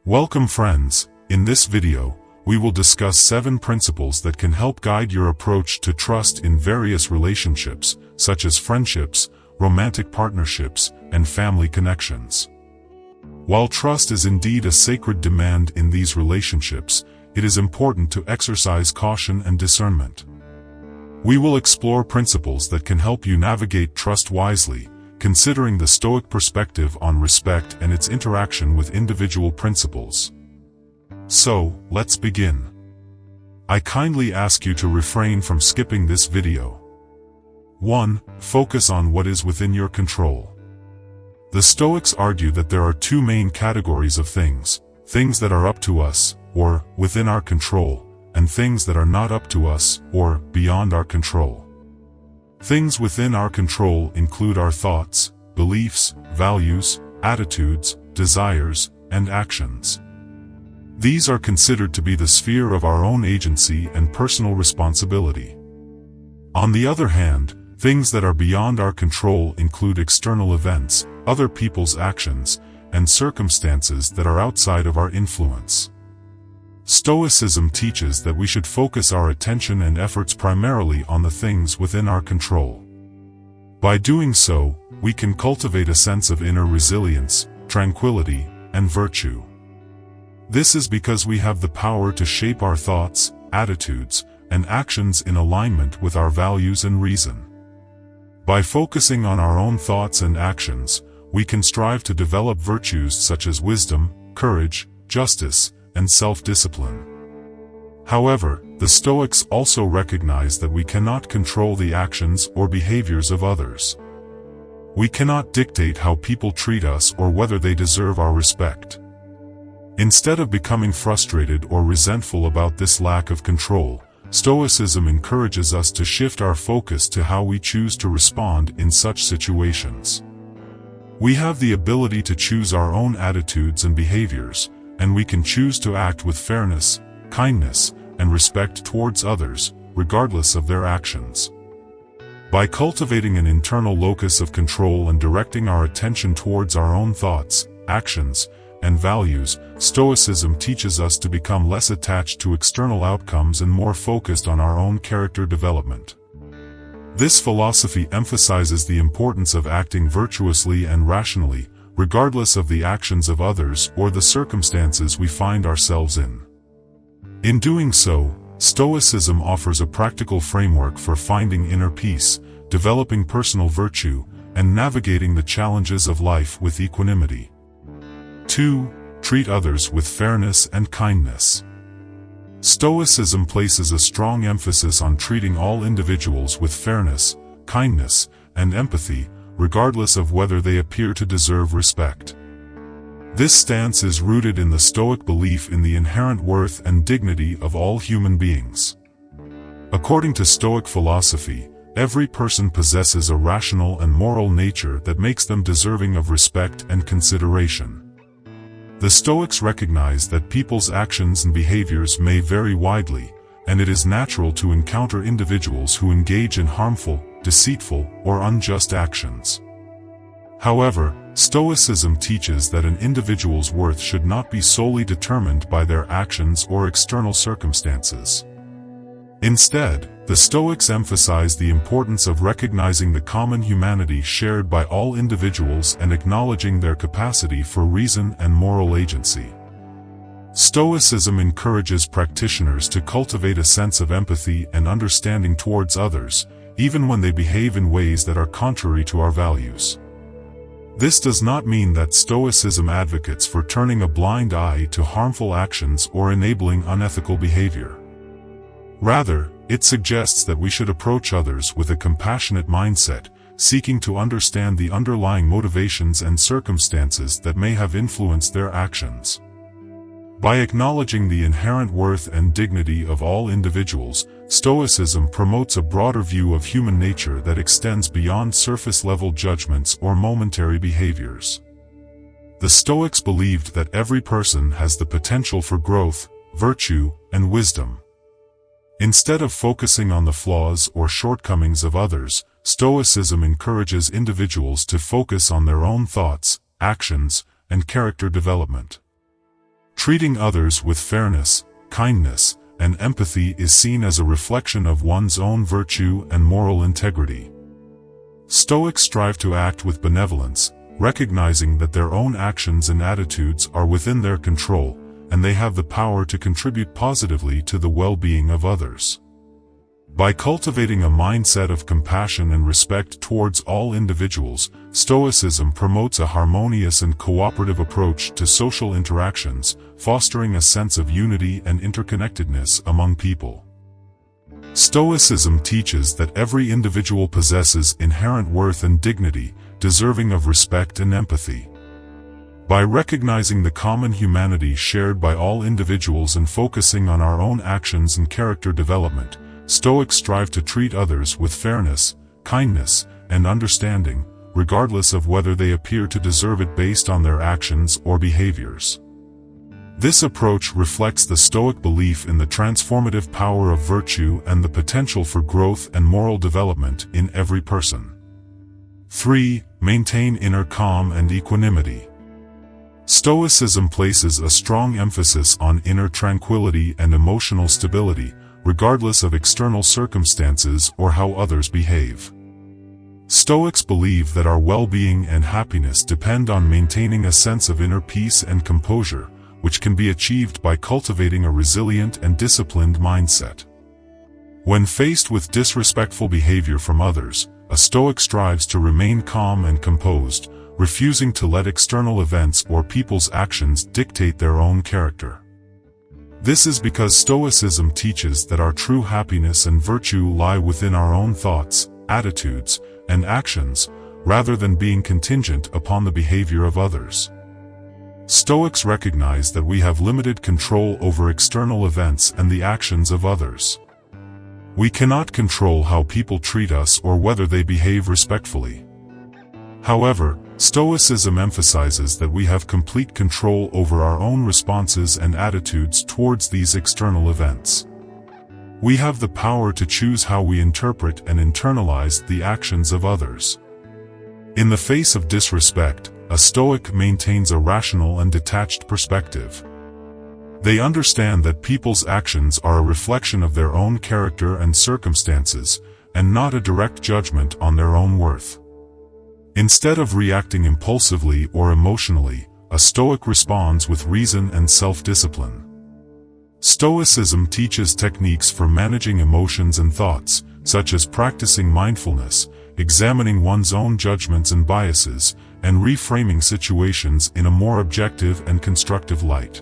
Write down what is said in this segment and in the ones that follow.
Welcome friends, in this video, we will discuss 7 principles that can help guide your approach to trust in various relationships, such as friendships, romantic partnerships, and family connections. While trust is indeed a sacred demand in these relationships, it is important to exercise caution and discernment. We will explore principles that can help you navigate trust wisely, considering the Stoic perspective on respect and its interaction with individual principles. So, let's begin. I kindly ask you to refrain from skipping this video. 1. Focus on what is within your control. The Stoics argue that there are 2 main categories of things that are up to us, or within our control, and things that are not up to us, or beyond our control. Things within our control include our thoughts, beliefs, values, attitudes, desires, and actions. These are considered to be the sphere of our own agency and personal responsibility. On the other hand, things that are beyond our control include external events, other people's actions, and circumstances that are outside of our influence. Stoicism teaches that we should focus our attention and efforts primarily on the things within our control. By doing so, we can cultivate a sense of inner resilience, tranquility, and virtue. This is because we have the power to shape our thoughts, attitudes, and actions in alignment with our values and reason. By focusing on our own thoughts and actions, we can strive to develop virtues such as wisdom, courage, justice, and self-discipline. However, the Stoics also recognize that we cannot control the actions or behaviors of others. We cannot dictate how people treat us or whether they deserve our respect. Instead of becoming frustrated or resentful about this lack of control, Stoicism encourages us to shift our focus to how we choose to respond in such situations. We have the ability to choose our own attitudes and behaviors, and we can choose to act with fairness, kindness, and respect towards others, regardless of their actions. By cultivating an internal locus of control and directing our attention towards our own thoughts, actions, and values, Stoicism teaches us to become less attached to external outcomes and more focused on our own character development. This philosophy emphasizes the importance of acting virtuously and rationally, regardless of the actions of others or the circumstances we find ourselves in. In doing so, Stoicism offers a practical framework for finding inner peace, developing personal virtue, and navigating the challenges of life with equanimity. 2. Treat others with fairness and kindness. Stoicism places a strong emphasis on treating all individuals with fairness, kindness, and empathy, regardless of whether they appear to deserve respect. This stance is rooted in the Stoic belief in the inherent worth and dignity of all human beings. According to Stoic philosophy, every person possesses a rational and moral nature that makes them deserving of respect and consideration. The Stoics recognize that people's actions and behaviors may vary widely, and it is natural to encounter individuals who engage in harmful, deceitful, or unjust actions. However, Stoicism teaches that an individual's worth should not be solely determined by their actions or external circumstances. Instead, the Stoics emphasize the importance of recognizing the common humanity shared by all individuals and acknowledging their capacity for reason and moral agency. Stoicism encourages practitioners to cultivate a sense of empathy and understanding towards others, even when they behave in ways that are contrary to our values. This does not mean that Stoicism advocates for turning a blind eye to harmful actions or enabling unethical behavior. Rather, it suggests that we should approach others with a compassionate mindset, seeking to understand the underlying motivations and circumstances that may have influenced their actions. By acknowledging the inherent worth and dignity of all individuals, Stoicism promotes a broader view of human nature that extends beyond surface-level judgments or momentary behaviors. The Stoics believed that every person has the potential for growth, virtue, and wisdom. Instead of focusing on the flaws or shortcomings of others, Stoicism encourages individuals to focus on their own thoughts, actions, and character development. Treating others with fairness, kindness, and empathy is seen as a reflection of one's own virtue and moral integrity. Stoics strive to act with benevolence, recognizing that their own actions and attitudes are within their control, and they have the power to contribute positively to the well-being of others. By cultivating a mindset of compassion and respect towards all individuals, Stoicism promotes a harmonious and cooperative approach to social interactions, fostering a sense of unity and interconnectedness among people. Stoicism teaches that every individual possesses inherent worth and dignity, deserving of respect and empathy. By recognizing the common humanity shared by all individuals and focusing on our own actions and character development, Stoics strive to treat others with fairness, kindness, and understanding, regardless of whether they appear to deserve it based on their actions or behaviors. This approach reflects the Stoic belief in the transformative power of virtue and the potential for growth and moral development in every person. 3. Maintain inner calm and equanimity. Stoicism places a strong emphasis on inner tranquility and emotional stability, regardless of external circumstances or how others behave. Stoics believe that our well-being and happiness depend on maintaining a sense of inner peace and composure, which can be achieved by cultivating a resilient and disciplined mindset. When faced with disrespectful behavior from others, a Stoic strives to remain calm and composed, refusing to let external events or people's actions dictate their own character. This is because Stoicism teaches that our true happiness and virtue lie within our own thoughts, attitudes, and actions, rather than being contingent upon the behavior of others. Stoics recognize that we have limited control over external events and the actions of others. We cannot control how people treat us or whether they behave respectfully. However, Stoicism emphasizes that we have complete control over our own responses and attitudes towards these external events. We have the power to choose how we interpret and internalize the actions of others. In the face of disrespect, a Stoic maintains a rational and detached perspective. They understand that people's actions are a reflection of their own character and circumstances, and not a direct judgment on their own worth. Instead of reacting impulsively or emotionally, a Stoic responds with reason and self-discipline. Stoicism teaches techniques for managing emotions and thoughts, such as practicing mindfulness, examining one's own judgments and biases, and reframing situations in a more objective and constructive light.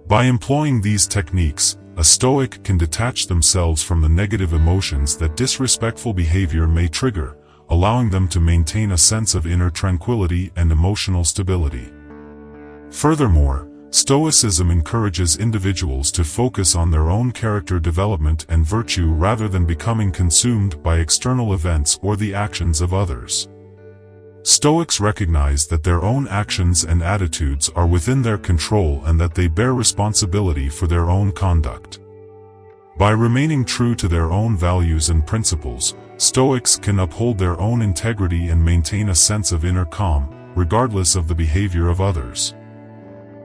By employing these techniques, a Stoic can detach themselves from the negative emotions that disrespectful behavior may trigger, allowing them to maintain a sense of inner tranquility and emotional stability. Furthermore, Stoicism encourages individuals to focus on their own character development and virtue rather than becoming consumed by external events or the actions of others. Stoics recognize that their own actions and attitudes are within their control and that they bear responsibility for their own conduct. By remaining true to their own values and principles, Stoics can uphold their own integrity and maintain a sense of inner calm, regardless of the behavior of others.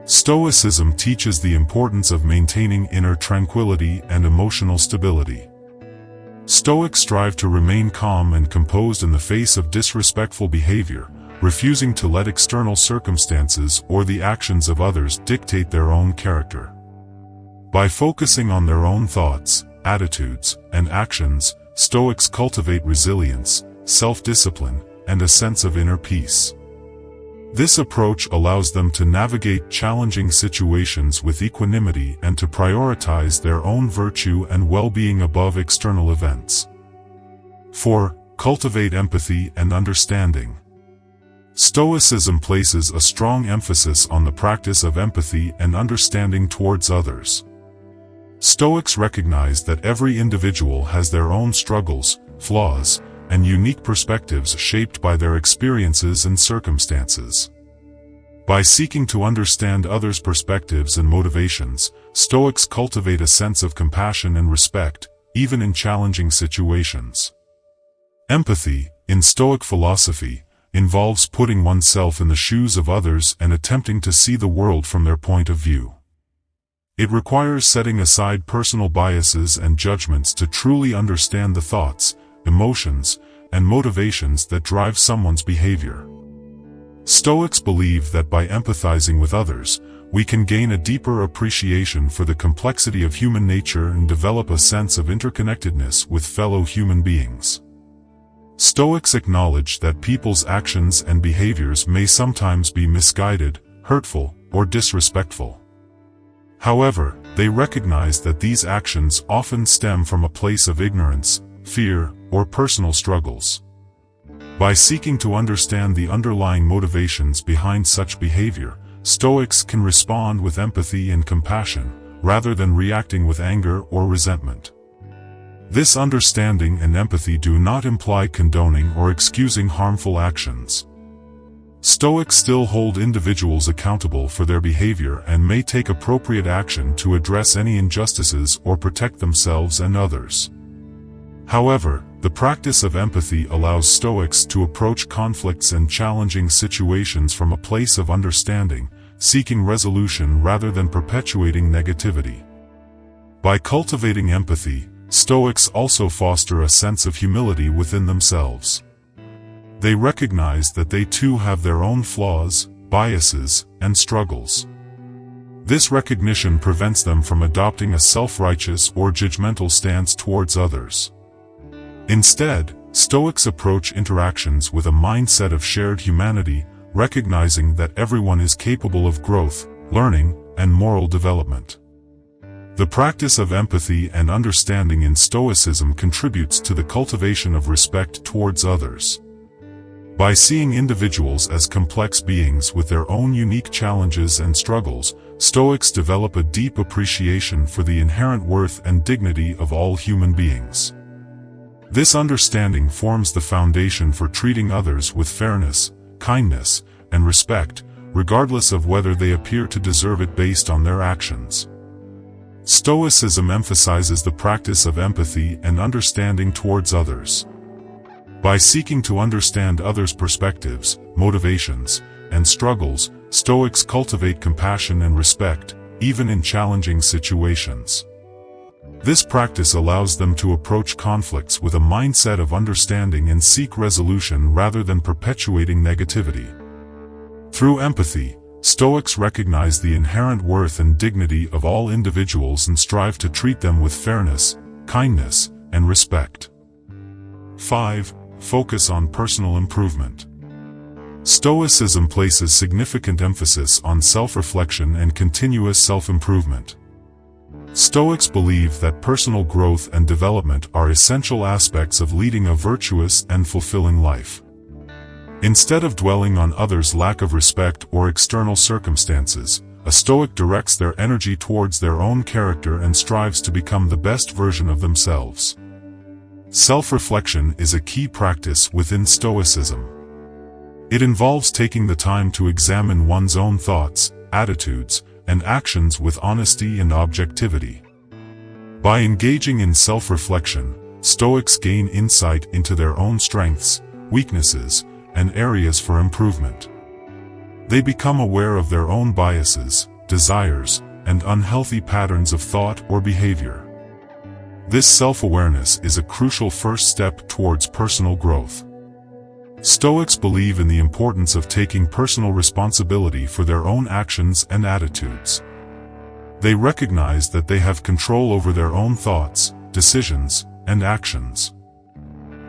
Stoicism teaches the importance of maintaining inner tranquility and emotional stability. Stoics strive to remain calm and composed in the face of disrespectful behavior, refusing to let external circumstances or the actions of others dictate their own character. By focusing on their own thoughts, attitudes, and actions, Stoics cultivate resilience, self-discipline, and a sense of inner peace. This approach allows them to navigate challenging situations with equanimity and to prioritize their own virtue and well-being above external events. 4. Cultivate empathy and understanding. Stoicism places a strong emphasis on the practice of empathy and understanding towards others. Stoics recognize that every individual has their own struggles, flaws, and unique perspectives shaped by their experiences and circumstances. By seeking to understand others' perspectives and motivations, Stoics cultivate a sense of compassion and respect, even in challenging situations. Empathy, in Stoic philosophy, involves putting oneself in the shoes of others and attempting to see the world from their point of view. It requires setting aside personal biases and judgments to truly understand the thoughts, emotions, and motivations that drive someone's behavior. Stoics believe that by empathizing with others, we can gain a deeper appreciation for the complexity of human nature and develop a sense of interconnectedness with fellow human beings. Stoics acknowledge that people's actions and behaviors may sometimes be misguided, hurtful, or disrespectful. However, they recognize that these actions often stem from a place of ignorance, fear, or personal struggles. By seeking to understand the underlying motivations behind such behavior, Stoics can respond with empathy and compassion, rather than reacting with anger or resentment. This understanding and empathy do not imply condoning or excusing harmful actions. Stoics still hold individuals accountable for their behavior and may take appropriate action to address any injustices or protect themselves and others. However, the practice of empathy allows Stoics to approach conflicts and challenging situations from a place of understanding, seeking resolution rather than perpetuating negativity. By cultivating empathy, Stoics also foster a sense of humility within themselves. They recognize that they too have their own flaws, biases, and struggles. This recognition prevents them from adopting a self-righteous or judgmental stance towards others. Instead, Stoics approach interactions with a mindset of shared humanity, recognizing that everyone is capable of growth, learning, and moral development. The practice of empathy and understanding in Stoicism contributes to the cultivation of respect towards others. By seeing individuals as complex beings with their own unique challenges and struggles, Stoics develop a deep appreciation for the inherent worth and dignity of all human beings. This understanding forms the foundation for treating others with fairness, kindness, and respect, regardless of whether they appear to deserve it based on their actions. Stoicism emphasizes the practice of empathy and understanding towards others. By seeking to understand others' perspectives, motivations, and struggles, Stoics cultivate compassion and respect, even in challenging situations. This practice allows them to approach conflicts with a mindset of understanding and seek resolution rather than perpetuating negativity. Through empathy, Stoics recognize the inherent worth and dignity of all individuals and strive to treat them with fairness, kindness, and respect. 5. Focus on personal improvement. Stoicism places significant emphasis on self-reflection and continuous self-improvement. Stoics believe that personal growth and development are essential aspects of leading a virtuous and fulfilling life. Instead of dwelling on others' lack of respect or external circumstances, a Stoic directs their energy towards their own character and strives to become the best version of themselves. Self-reflection is a key practice within Stoicism. It involves taking the time to examine one's own thoughts, attitudes, and actions with honesty and objectivity. By engaging in self-reflection, Stoics gain insight into their own strengths, weaknesses, and areas for improvement. They become aware of their own biases, desires, and unhealthy patterns of thought or behavior. This self-awareness is a crucial first step towards personal growth. Stoics believe in the importance of taking personal responsibility for their own actions and attitudes. They recognize that they have control over their own thoughts, decisions, and actions.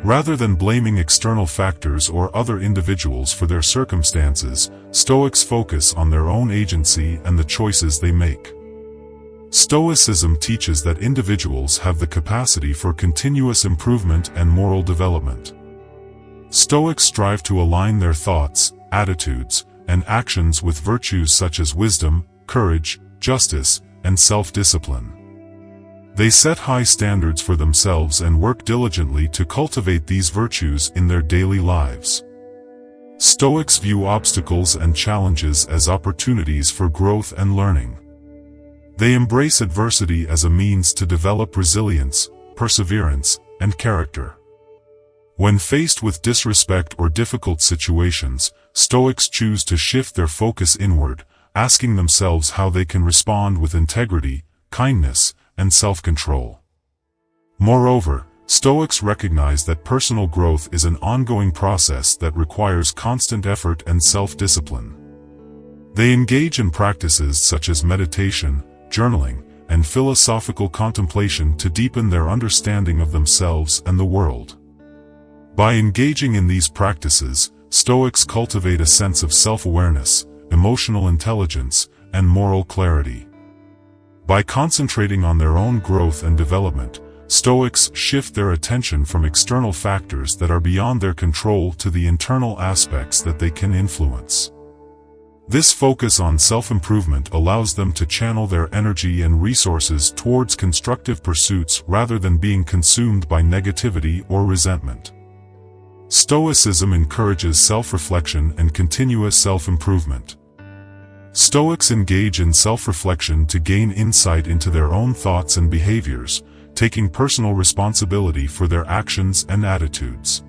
Rather than blaming external factors or other individuals for their circumstances, Stoics focus on their own agency and the choices they make. Stoicism teaches that individuals have the capacity for continuous improvement and moral development. Stoics strive to align their thoughts, attitudes, and actions with virtues such as wisdom, courage, justice, and self-discipline. They set high standards for themselves and work diligently to cultivate these virtues in their daily lives. Stoics view obstacles and challenges as opportunities for growth and learning. They embrace adversity as a means to develop resilience, perseverance, and character. When faced with disrespect or difficult situations, Stoics choose to shift their focus inward, asking themselves how they can respond with integrity, kindness, and self-control. Moreover, Stoics recognize that personal growth is an ongoing process that requires constant effort and self-discipline. They engage in practices such as meditation, journaling, and philosophical contemplation to deepen their understanding of themselves and the world. By engaging in these practices, Stoics cultivate a sense of self-awareness, emotional intelligence, and moral clarity. By concentrating on their own growth and development, Stoics shift their attention from external factors that are beyond their control to the internal aspects that they can influence. This focus on self-improvement allows them to channel their energy and resources towards constructive pursuits rather than being consumed by negativity or resentment. Stoicism encourages self-reflection and continuous self-improvement. Stoics engage in self-reflection to gain insight into their own thoughts and behaviors, taking personal responsibility for their actions and attitudes.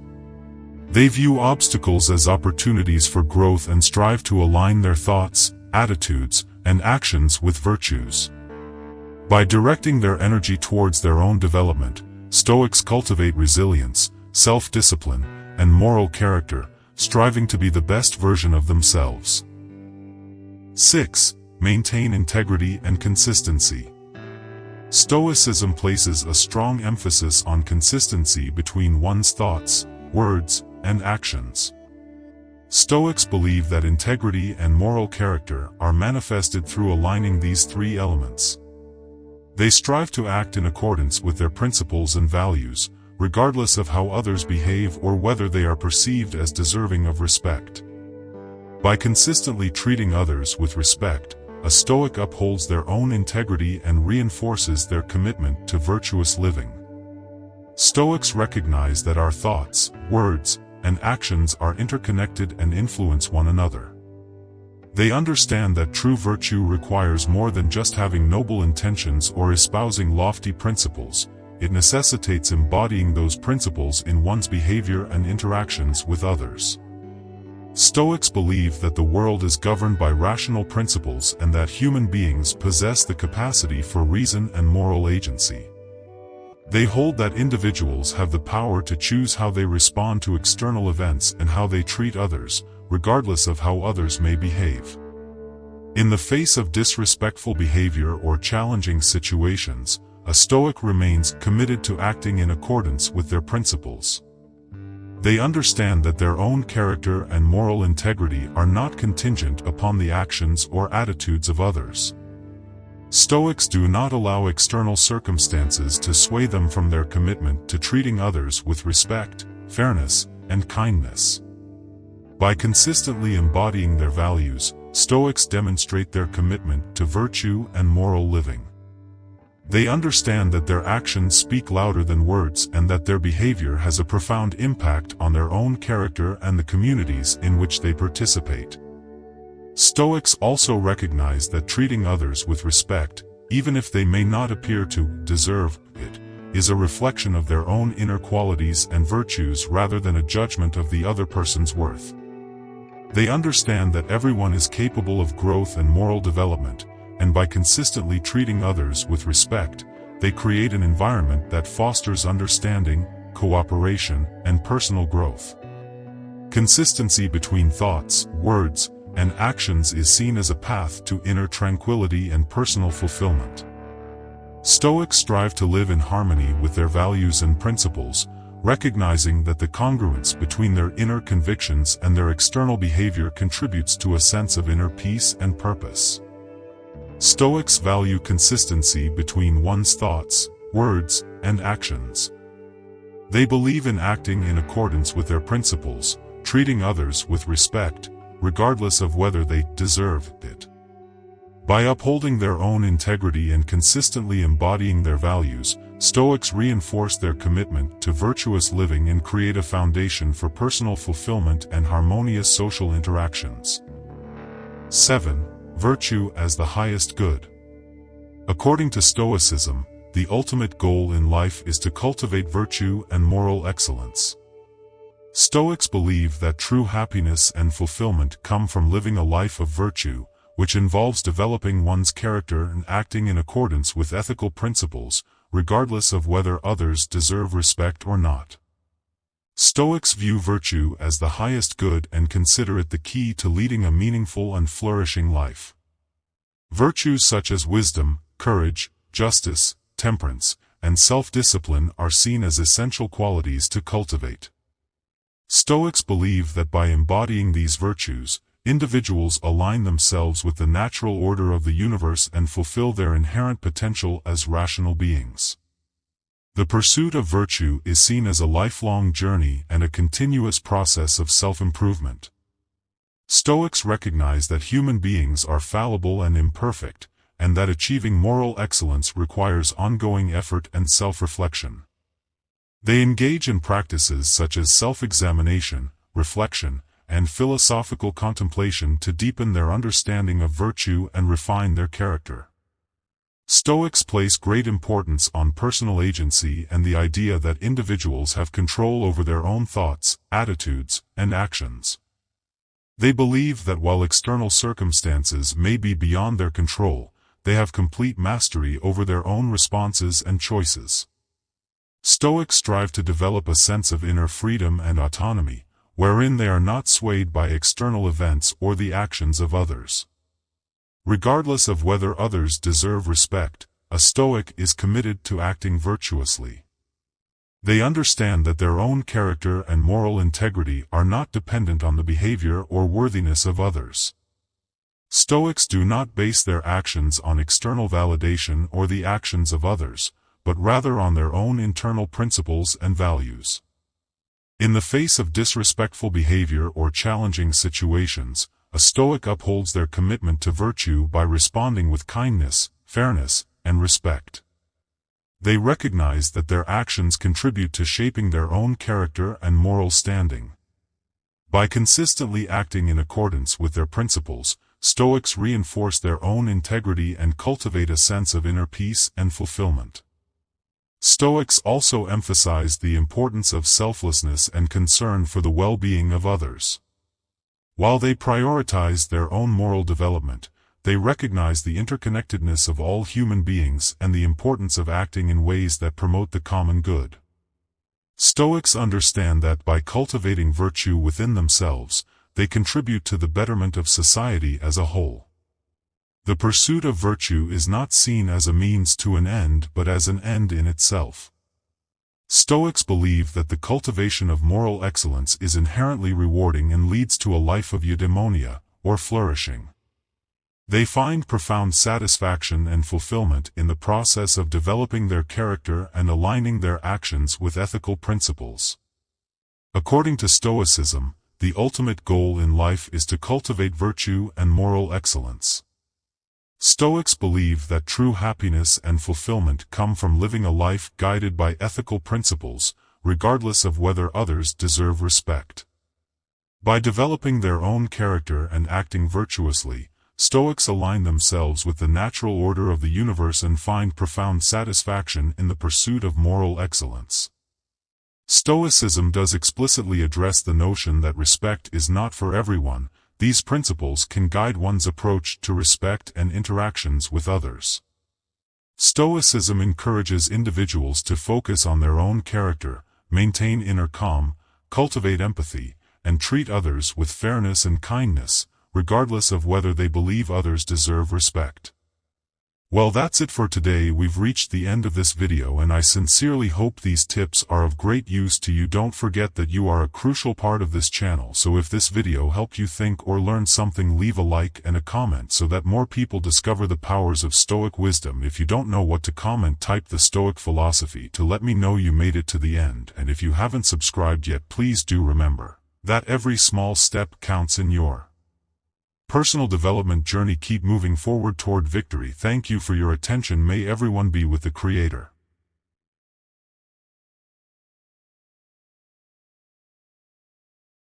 They view obstacles as opportunities for growth and strive to align their thoughts, attitudes, and actions with virtues. By directing their energy towards their own development, Stoics cultivate resilience, self-discipline, and moral character, striving to be the best version of themselves. 6. Maintain integrity and consistency. Stoicism places a strong emphasis on consistency between one's thoughts, words, and actions. Stoics believe that integrity and moral character are manifested through aligning these three elements. They strive to act in accordance with their principles and values, regardless of how others behave or whether they are perceived as deserving of respect. By consistently treating others with respect, a Stoic upholds their own integrity and reinforces their commitment to virtuous living. Stoics recognize that our thoughts, words, and actions are interconnected and influence one another. They understand that true virtue requires more than just having noble intentions or espousing lofty principles. It necessitates embodying those principles in one's behavior and interactions with others. Stoics believe that the world is governed by rational principles and that human beings possess the capacity for reason and moral agency. They hold that individuals have the power to choose how they respond to external events and how they treat others, regardless of how others may behave. In the face of disrespectful behavior or challenging situations, a Stoic remains committed to acting in accordance with their principles. They understand that their own character and moral integrity are not contingent upon the actions or attitudes of others. Stoics do not allow external circumstances to sway them from their commitment to treating others with respect, fairness, and kindness. By consistently embodying their values, Stoics demonstrate their commitment to virtue and moral living. They understand that their actions speak louder than words and that their behavior has a profound impact on their own character and the communities in which they participate. Stoics also recognize that treating others with respect, even if they may not appear to deserve it, is a reflection of their own inner qualities and virtues rather than a judgment of the other person's worth. They understand that everyone is capable of growth and moral development, and by consistently treating others with respect, they create an environment that fosters understanding, cooperation, and personal growth. Consistency between thoughts, words, and actions is seen as a path to inner tranquility and personal fulfillment. Stoics strive to live in harmony with their values and principles, recognizing that the congruence between their inner convictions and their external behavior contributes to a sense of inner peace and purpose. Stoics value consistency between one's thoughts, words, and actions. They believe in acting in accordance with their principles, treating others with respect, regardless of whether they deserve it. By upholding their own integrity and consistently embodying their values, Stoics reinforce their commitment to virtuous living and create a foundation for personal fulfillment and harmonious social interactions. 7. Virtue as the highest good. According to Stoicism, the ultimate goal in life is to cultivate virtue and moral excellence. Stoics believe that true happiness and fulfillment come from living a life of virtue, which involves developing one's character and acting in accordance with ethical principles, regardless of whether others deserve respect or not. Stoics view virtue as the highest good and consider it the key to leading a meaningful and flourishing life. Virtues such as wisdom, courage, justice, temperance, and self-discipline are seen as essential qualities to cultivate. Stoics believe that by embodying these virtues, individuals align themselves with the natural order of the universe and fulfill their inherent potential as rational beings. The pursuit of virtue is seen as a lifelong journey and a continuous process of self-improvement. Stoics recognize that human beings are fallible and imperfect, and that achieving moral excellence requires ongoing effort and self-reflection. They engage in practices such as self-examination, reflection, and philosophical contemplation to deepen their understanding of virtue and refine their character. Stoics place great importance on personal agency and the idea that individuals have control over their own thoughts, attitudes, and actions. They believe that while external circumstances may be beyond their control, they have complete mastery over their own responses and choices. Stoics strive to develop a sense of inner freedom and autonomy, wherein they are not swayed by external events or the actions of others. Regardless of whether others deserve respect, a Stoic is committed to acting virtuously. They understand that their own character and moral integrity are not dependent on the behavior or worthiness of others. Stoics do not base their actions on external validation or the actions of others, but rather on their own internal principles and values. In the face of disrespectful behavior or challenging situations, a Stoic upholds their commitment to virtue by responding with kindness, fairness, and respect. They recognize that their actions contribute to shaping their own character and moral standing. By consistently acting in accordance with their principles, Stoics reinforce their own integrity and cultivate a sense of inner peace and fulfillment. Stoics also emphasize the importance of selflessness and concern for the well-being of others. While they prioritize their own moral development, they recognize the interconnectedness of all human beings and the importance of acting in ways that promote the common good. Stoics understand that by cultivating virtue within themselves, they contribute to the betterment of society as a whole. The pursuit of virtue is not seen as a means to an end but as an end in itself. Stoics believe that the cultivation of moral excellence is inherently rewarding and leads to a life of eudaimonia, or flourishing. They find profound satisfaction and fulfillment in the process of developing their character and aligning their actions with ethical principles. According to Stoicism, the ultimate goal in life is to cultivate virtue and moral excellence. Stoics believe that true happiness and fulfillment come from living a life guided by ethical principles, regardless of whether others deserve respect. By developing their own character and acting virtuously, Stoics align themselves with the natural order of the universe and find profound satisfaction in the pursuit of moral excellence. Stoicism does explicitly address the notion that respect is not for everyone. These principles can guide one's approach to respect and interactions with others. Stoicism encourages individuals to focus on their own character, maintain inner calm, cultivate empathy, and treat others with fairness and kindness, regardless of whether they believe others deserve respect. Well, that's it for today. We've reached the end of this video and I sincerely hope these tips are of great use to you. Don't forget that you are a crucial part of this channel, so if this video helped you think or learn something, leave a like and a comment so that more people discover the powers of Stoic wisdom. If you don't know what to comment, type the Stoic philosophy to let me know you made it to the end, and if you haven't subscribed yet, please do remember that every small step counts in your personal development journey. Keep moving forward toward victory. Thank you for your attention. May everyone be with the Creator.